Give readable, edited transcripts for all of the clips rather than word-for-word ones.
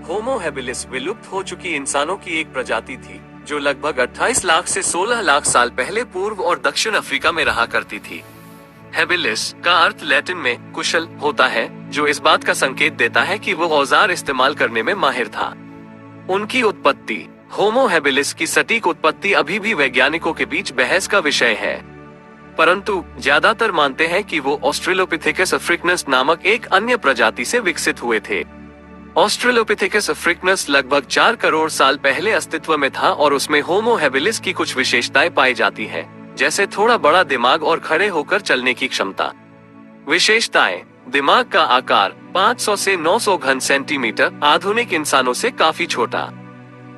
Homo habilis विलुप्त हो चुकी इंसानों की एक प्रजाति थी जो लगभग 28 लाख से 16 लाख साल पहले पूर्व और दक्षिण अफ्रीका में रहा करती थी। हैबिलिस का अर्थ लैटिन में कुशल होता है, जो इस बात का संकेत देता है कि वो औजार इस्तेमाल करने में माहिर था। उनकी उत्पत्ति, होमो हैबिलिस की सटीक उत्पत्ति अभी भी वैज्ञानिकों के बीच बहस का विषय है, परंतु ज्यादातर मानते हैं कि वो ऑस्ट्रेलोपिथेकस अफ्रिकनस नामक एक अन्य प्रजाति से विकसित हुए थे। ऑस्ट्रेलोपिथेकस अफ्रिकनस लगभग 4 करोड़ साल पहले अस्तित्व में था और उसमें होमो हैबिलिस की कुछ विशेषताएं पाई जाती हैं, जैसे थोड़ा बड़ा दिमाग और खड़े होकर चलने की क्षमता। विशेषताएं: दिमाग का आकार 500 से 900 घन सेंटीमीटर, आधुनिक इंसानों से काफी छोटा।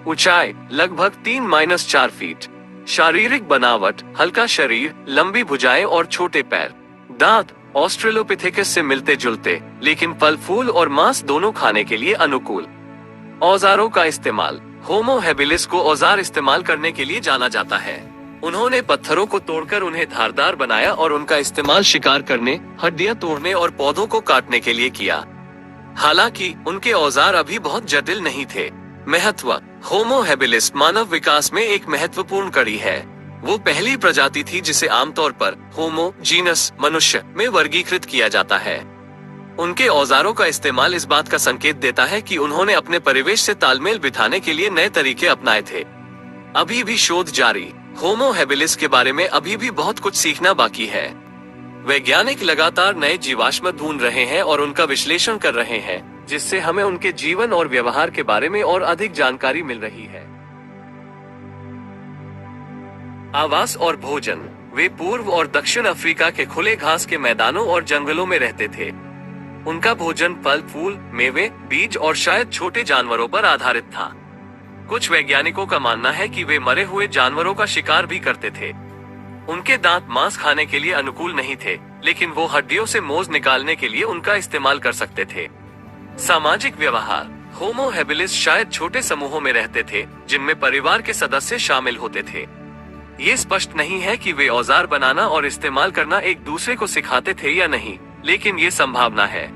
ऊंचाई लगभग 3-4 फीट। शारीरिक बनावट: हल्का शरीर, लंबी भुजाएं और छोटे पैर। दांत ऑस्ट्रेलोपिथेकस से मिलते जुलते, लेकिन फल फूल और मांस दोनों खाने के लिए अनुकूल। औजारों का इस्तेमाल: होमो हैबिलिस को औजार इस्तेमाल करने के लिए जाना जाता है। उन्होंने पत्थरों को तोड़कर उन्हें धारदार बनाया और उनका इस्तेमाल शिकार करने, हड्डियां तोड़ने और पौधों को काटने के लिए किया। हालांकि उनके औजार अभी बहुत जटिल नहीं थे। महत्व: होमो हैबिलिस मानव विकास में एक महत्वपूर्ण कड़ी है। वो पहली प्रजाति थी जिसे आमतौर पर होमो जीनस मनुष्य में वर्गीकृत किया जाता है। उनके औजारों का इस्तेमाल इस बात का संकेत देता है कि उन्होंने अपने परिवेश से तालमेल बिठाने के लिए नए तरीके अपनाए थे। अभी भी शोध जारी। होमो हैबिलिस के बारे में अभी भी बहुत कुछ सीखना बाकी है। वैज्ञानिक लगातार नए जीवाश्म ढूंढ रहे हैं और उनका विश्लेषण कर रहे हैं, जिससे हमें उनके जीवन और व्यवहार के बारे में और अधिक जानकारी मिल रही है। आवास और भोजन: वे पूर्व और दक्षिण अफ्रीका के खुले घास के मैदानों और जंगलों में रहते थे। उनका भोजन फल फूल, मेवे, बीज और शायद छोटे जानवरों पर आधारित था। कुछ वैज्ञानिकों का मानना है कि वे मरे हुए जानवरों का शिकार भी करते थे। उनके दांत मांस खाने के लिए अनुकूल नहीं थे, लेकिन वो हड्डियों से मोज निकालने के लिए उनका इस्तेमाल कर सकते थे। सामाजिक व्यवहार: होमो हैबिलिस शायद छोटे समूहों में रहते थे, जिनमें परिवार के सदस्य शामिल होते थे। ये स्पष्ट नहीं है कि वे औजार बनाना और इस्तेमाल करना एक दूसरे को सिखाते थे या नहीं, लेकिन ये संभावना है।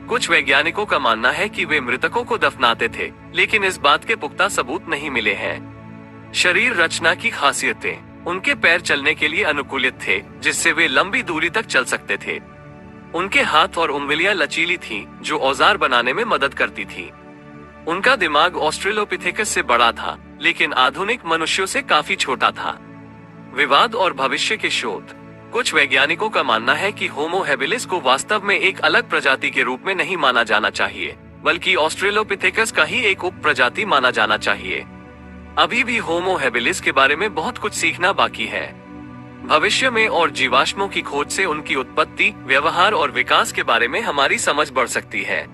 कुछ वैज्ञानिकों का मानना है कि वे मृतकों को दफनाते थे, लेकिन इस बात के पुख्ता सबूत नहीं मिले हैं। शरीर रचना की खासियतें: उनके पैर चलने के लिए अनुकूलित थे, जिससे वे लंबी दूरी तक चल सकते थे। उनके हाथ और उंगलियां लचीली थीं, जो औजार बनाने में मदद करती थी। उनका दिमाग ऑस्ट्रेलोपिथेकस से बड़ा था, लेकिन आधुनिक मनुष्यों से काफी छोटा था। विवाद और भविष्य के शोध: कुछ वैज्ञानिकों का मानना है कि होमो हैबिलिस को वास्तव में एक अलग प्रजाति के रूप में नहीं माना जाना चाहिए, बल्कि ऑस्ट्रेलोपिथेकस का ही एक उप प्रजाति माना जाना चाहिए। अभी भी होमो हैबिलिस के बारे में बहुत कुछ सीखना बाकी है। भविष्य में और जीवाश्मों की खोज से उनकी उत्पत्ति, व्यवहार और विकास के बारे में हमारी समझ बढ़ सकती है।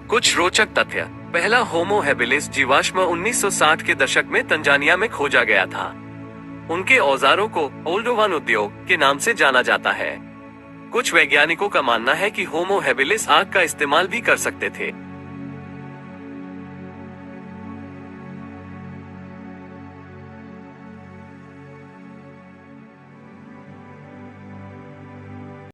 कुछ रोचक तथ्य: पहला होमो हैबिलिस जीवाश्म 1960 के दशक में तंजानिया में खोजा गया था। उनके औजारों को ओल्डोवान उद्योग के नाम से जाना जाता है। कुछ वैज्ञानिकों का मानना है कि होमो हैबिलिस आग का इस्तेमाल भी कर सकते थे,